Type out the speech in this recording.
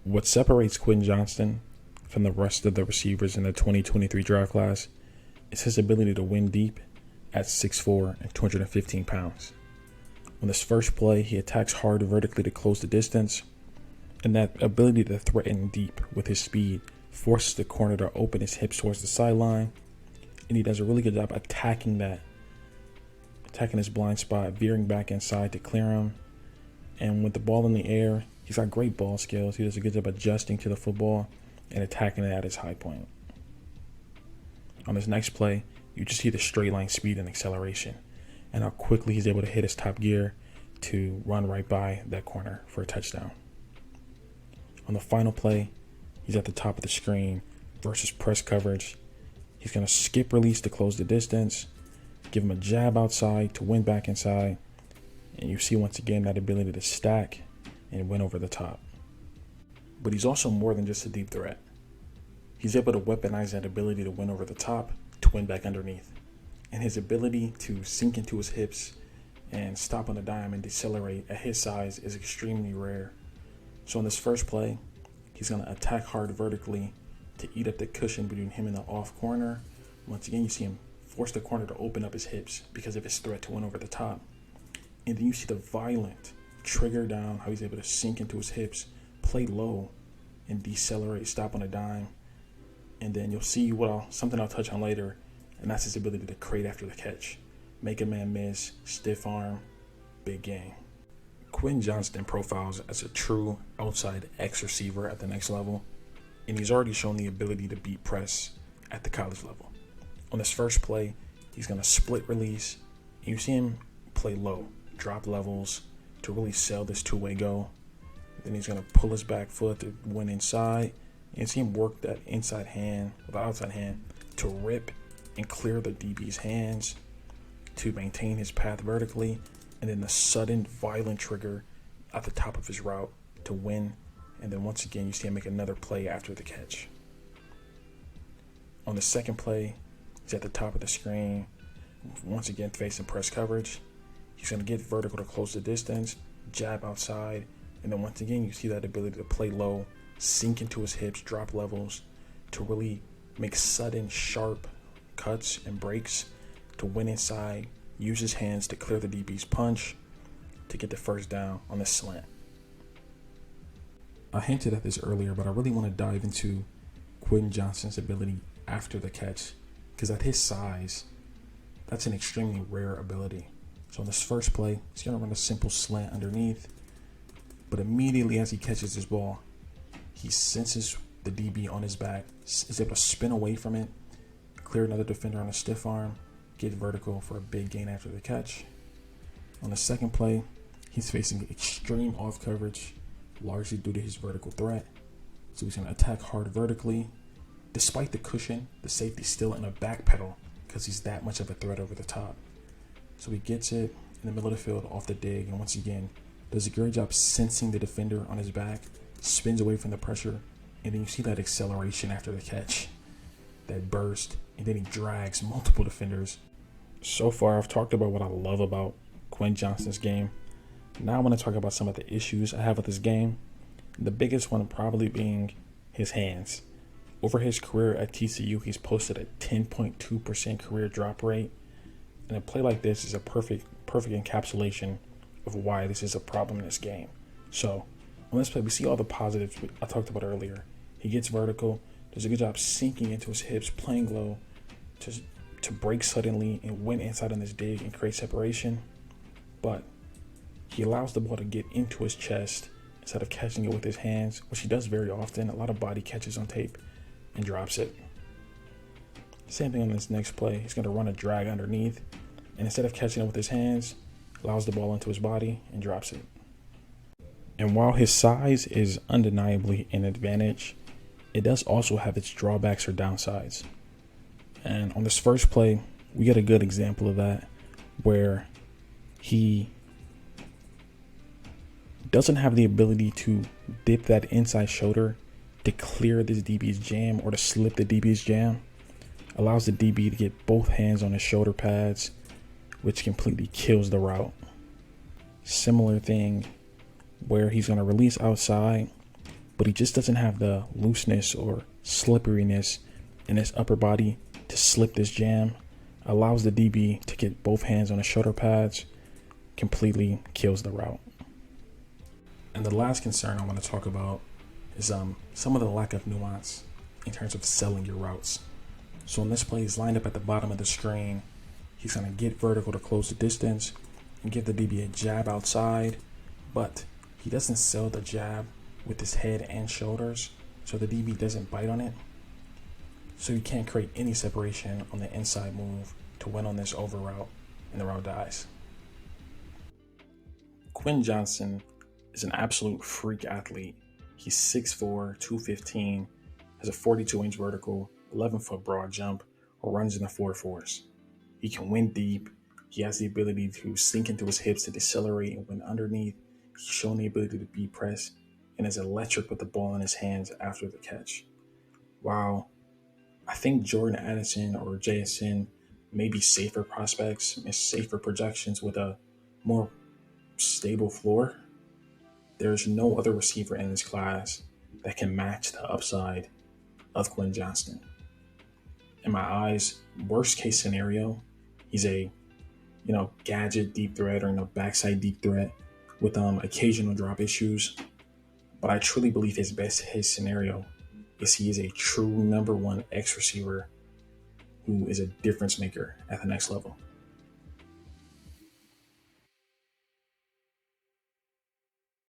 What separates Quentin Johnston from the rest of the receivers in the 2023 draft class is his ability to win deep at 6'4" and 215 pounds. On this first play, he attacks hard vertically to close the distance, and that ability to threaten deep with his speed forces the corner to open his hips towards the sideline, and he does a really good job attacking his blind spot, veering back inside to clear him. And with the ball in the air, he's got great ball skills. He does a good job adjusting to the football and attacking it at his high point. On this next play, you just see the straight line speed and acceleration, and how quickly he's able to hit his top gear to run right by that corner for a touchdown. On the final play, he's at the top of the screen versus press coverage. He's going to skip release to close the distance, give him a jab outside to win back inside, and you see once again that ability to stack and win over the top. But he's also more than just a deep threat. He's able to weaponize that ability to win over the top to win back underneath. And his ability to sink into his hips and stop on a dime and decelerate at his size is extremely rare. So in this first play, he's going to attack hard vertically to eat up the cushion between him and the off corner. Once again, you see him force the corner to open up his hips because of his threat to win over the top. And then you see the violent trigger down, how he's able to sink into his hips, play low, and decelerate, stop on a dime. And then you'll see something I'll touch on later, and that's his ability to create after the catch. Make a man miss, stiff arm, big game. Quentin Johnston profiles as a true outside X receiver at the next level, and he's already shown the ability to beat press at the college level. On this first play, he's going to split release, and you see him play low, drop levels to really sell this two-way go. Then he's going to pull his back foot to win inside, and see him work that inside hand, the outside hand, to rip and clear the DB's hands to maintain his path vertically, and then the sudden violent trigger at the top of his route to win. And then once again, you see him make another play after the catch. On the second play, he's at the top of the screen, once again facing press coverage. He's going to get vertical to close the distance, jab outside, and then once again, you see that ability to play low, sink into his hips, drop levels to really make sudden, sharp cuts and breaks to win inside, use his hands to clear the DB's punch to get the first down on the slant. I hinted at this earlier, but I really want to dive into Quentin Johnston's ability after the catch, because at his size, that's an extremely rare ability. So on this first play, he's going to run a simple slant underneath, but immediately as he catches his ball, he senses the DB on his back, is able to spin away from it, clear another defender on a stiff arm, get vertical for a big gain after the catch. On the second play, he's facing extreme off coverage, largely due to his vertical threat. So he's going to attack hard vertically. Despite the cushion, the safety's still in a back pedal because he's that much of a threat over the top. So he gets it in the middle of the field off the dig, and once again, does a great job sensing the defender on his back, spins away from the pressure, and then you see that acceleration after the catch, that burst, and then he drags multiple defenders. So far, I've talked about what I love about Quentin Johnston's game. Now I want to talk about some of the issues I have with this game. The biggest one probably being his hands. Over his career at TCU, he's posted a 10.2% career drop rate. And a play like this is a perfect encapsulation of why this is a problem in this game. So on this play, we see all the positives I talked about earlier. He gets vertical, does a good job sinking into his hips, playing low to break suddenly and win inside on this dig and create separation. But he allows the ball to get into his chest instead of catching it with his hands, which he does very often. A lot of body catches on tape and drops it. Same thing on this next play. He's going to run a drag underneath, and instead of catching it with his hands, allows the ball into his body and drops it. And while his size is undeniably an advantage, it does also have its drawbacks or downsides. And on this first play, we get a good example of that, where he doesn't have the ability to dip that inside shoulder to clear this DB's jam or to slip the DB's jam. Allows the DB to get both hands on his shoulder pads, which completely kills the route. Similar thing where he's going to release outside, but he just doesn't have the looseness or slipperiness in his upper body to slip this jam. Allows the DB to get both hands on the shoulder pads, completely kills the route. And the last concern I want to talk about is some of the lack of nuance in terms of selling your routes. So in this play, he's lined up at the bottom of the screen. He's going to get vertical to close the distance and give the DB a jab outside, but he doesn't sell the jab with his head and shoulders, so the DB doesn't bite on it. So you can't create any separation on the inside move to win on this over route, and the route dies. Quentin Johnston is an absolute freak athlete. He's 6'4", 215, has a 42-inch vertical, 11-foot broad jump, or runs in the 4.4s. He can win deep. He has the ability to sink into his hips to decelerate and win underneath. He's shown the ability to beat press and is electric with the ball in his hands after the catch. While I think Jordan Addison or JSN may be safer prospects and safer projections with a more stable floor, there's no other receiver in this class that can match the upside of Quentin Johnston. In my eyes, worst case scenario, he's a gadget deep threat or backside deep threat with occasional drop issues. But I truly believe his best case scenario is he is a true number one X receiver who is a difference maker at the next level.